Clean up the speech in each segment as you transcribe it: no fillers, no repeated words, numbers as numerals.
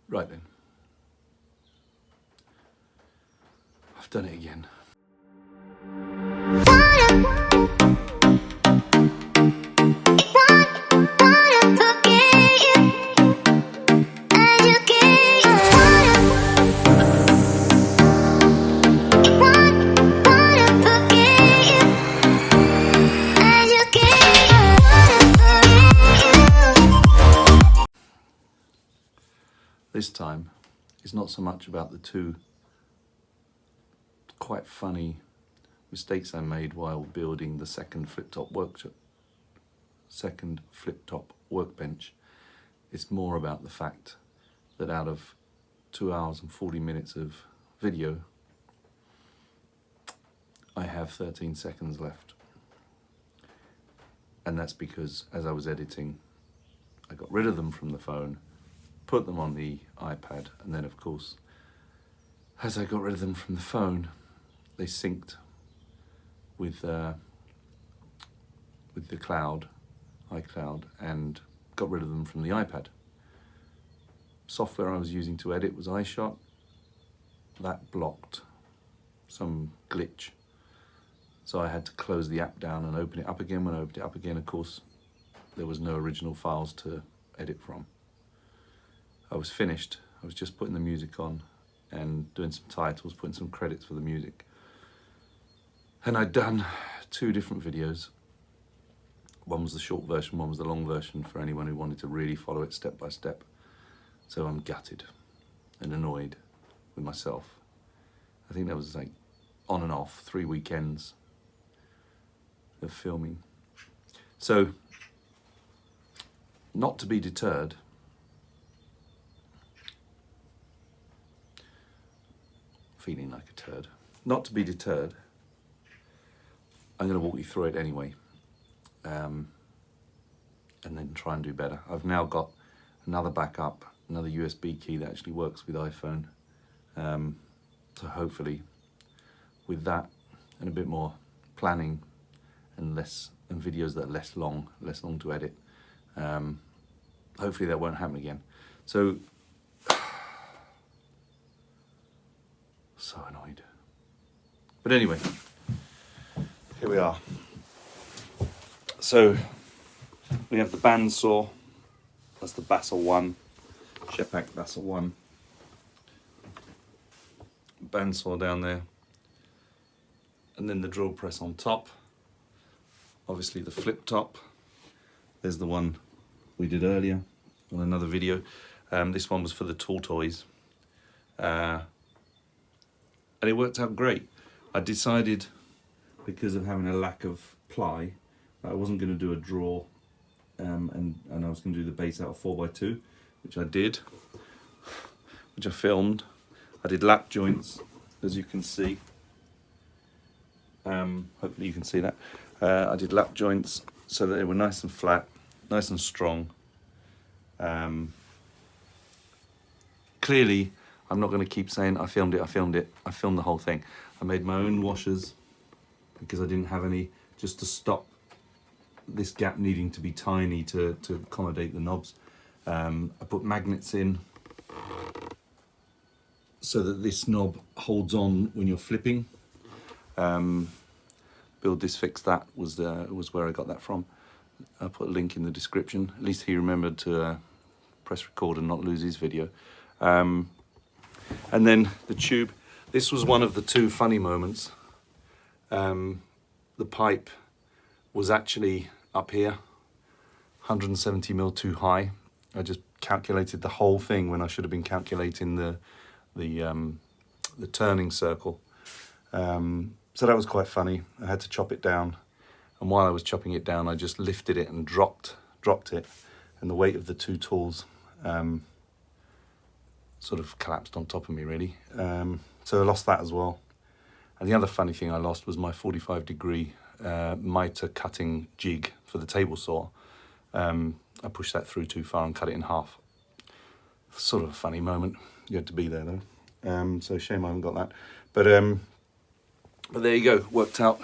Right then. I've done it again. This time, it's not so much about the two quite funny mistakes I made while building the second flip-top workbench. It's more about the fact that out of 2 hours and 40 minutes of video, I have 13 seconds left. And that's because as I was editing, I got rid of them from the phone, put them on the iPad, and then of course, as I got rid of them from the phone, they synced with the cloud, iCloud, and got rid of them from the iPad. Software I was using to edit was iShot. That blocked some glitch. So I had to close the app down and open it up again. When I opened it up again, of course, there was no original files to edit from. I was finished. I was just putting the music on and doing some titles, putting some credits for the music. And I'd done 2 different videos. One was the short version, one was the long version for anyone who wanted to really follow it step by step. So I'm gutted and annoyed with myself. I think that was like on and off 3 weekends of filming. So, not to be deterred, feeling like a turd, not to be deterred, I'm going to walk you through it anyway, and then try and do better. I've now got another backup, another USB key that actually works with iPhone, so hopefully with that and a bit more planning and videos that are less long to edit, hopefully that won't happen again. So annoyed. But anyway, here we are. So we have the bandsaw. That's the Basel 1, Schepach Basel 1. Bandsaw down there. And then the drill press on top. Obviously the flip top. There's the one we did earlier on another video. This one was for the tool toys. And it worked out great. I decided, because of having a lack of ply, that I wasn't going to do a draw, and I was going to do the base out of 4x2, which I did, which I filmed. I did lap joints, as you can see. Hopefully you can see that. I did lap joints so that they were nice and flat, nice and strong. Clearly, I'm not going to keep saying I filmed it. I filmed the whole thing. I made my own washers because I didn't have any, just to stop this gap needing to be tiny to accommodate the knobs. I put magnets in so that this knob holds on when you're flipping. Build This, Fix That was where I got that from. I'll put a link in the description. At least he remembered to press record and not lose his video. And then the tube. This was one of the 2 funny moments. The pipe was actually up here, 170mm too high. I just calculated the whole thing when I should have been calculating the turning circle. So that was quite funny. I had to chop it down, and while I was chopping it down, I just lifted it and dropped it, and the weight of the 2 tools sort of collapsed on top of me, really. So I lost that as well. And the other funny thing I lost was my 45-degree mitre cutting jig for the table saw. I pushed that through too far and cut it in half. Sort of a funny moment. You had to be there though. So shame I haven't got that. But there you go. Worked out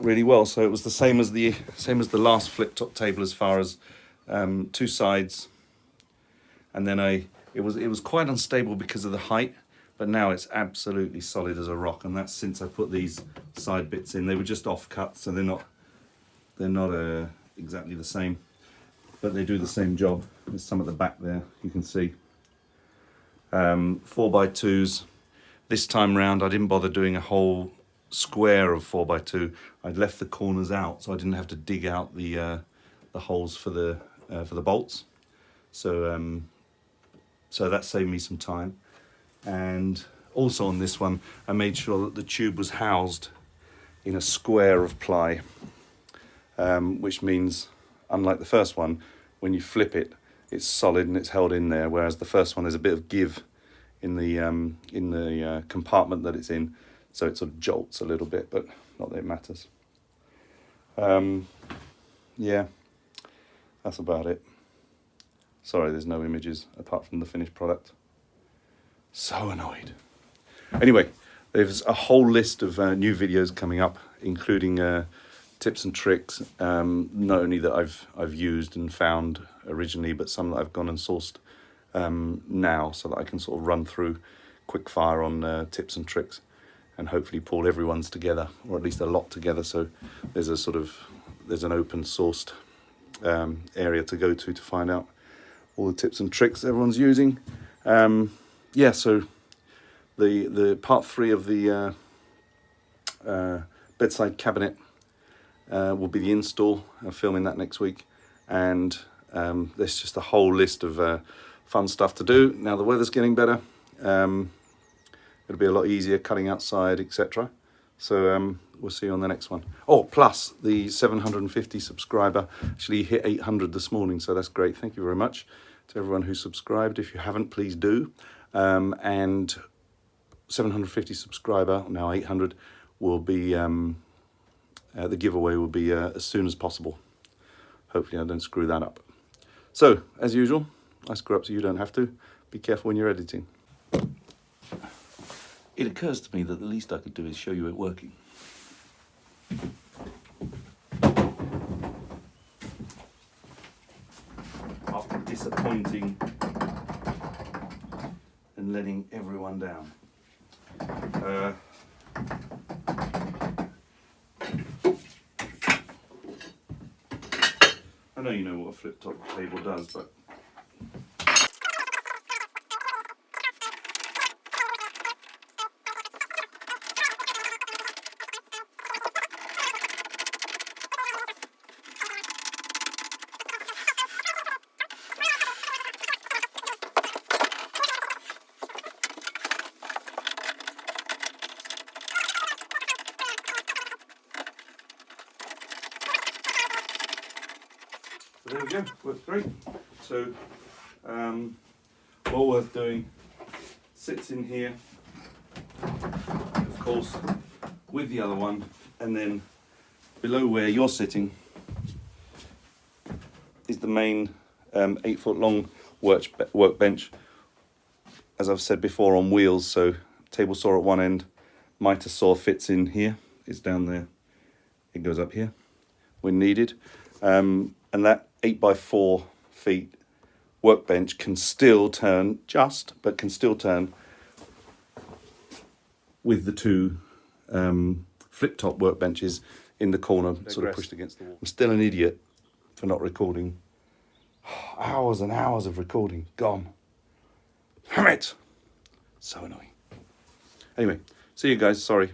really well. So it was the same as the last flip top table as far as 2 sides, and then I It was quite unstable because of the height, but now it's absolutely solid as a rock, and that's since I put these side bits in. They were just off-cut, so they're not exactly the same, but they do the same job. There's some at the back there, you can see. 4x2s. This time round, I didn't bother doing a whole square of 4x2. I'd left the corners out, so I didn't have to dig out the holes for the bolts. So so that saved me some time. And also on this one, I made sure that the tube was housed in a square of ply, which means, unlike the first one, when you flip it, it's solid and it's held in there, whereas the first one there's a bit of give in the compartment that it's in, so it sort of jolts a little bit, but not that it matters. Yeah, that's about it. Sorry, there's no images apart from the finished product. So annoyed. Anyway, there's a whole list of new videos coming up, including tips and tricks, not only that I've used and found originally, but some that I've gone and sourced now, so that I can sort of run through quick fire on tips and tricks, and hopefully pull everyone's together, or at least a lot together, so there's an open sourced area to go to find out all the tips and tricks everyone's using. Yeah, so the part 3 of the bedside cabinet will be the install. I'm filming that next week, and there's just a whole list of fun stuff to do. Now the weather's getting better. It'll be a lot easier cutting outside, etc. So we'll see you on the next one. Oh, plus the 750 subscriber actually hit 800 this morning, so that's great. Thank you very much to everyone who subscribed. If you haven't, please do. And 750 subscriber, now 800, will be, the giveaway will be as soon as possible. Hopefully I don't screw that up. So, as usual, I screw up so you don't have to. Be careful when you're editing. It occurs to me that the least I could do is show you it working. After disappointing and letting everyone down. I know you know what a flip top table does, but there we go, works great. So, well worth doing. Sits in here, of course, with the other one, and then below where you're sitting is the main 8-foot long workbench, as I've said before, on wheels. So table saw at one end, miter saw fits in here, it's down there, it goes up here when needed, and that 8x4 feet workbench can still turn, but can still turn with the two flip top workbenches in the corner, sort of pushed against the wall. I'm still an idiot for not recording. Hours and hours of recording gone. Damn it! So annoying. Anyway, see you guys, sorry.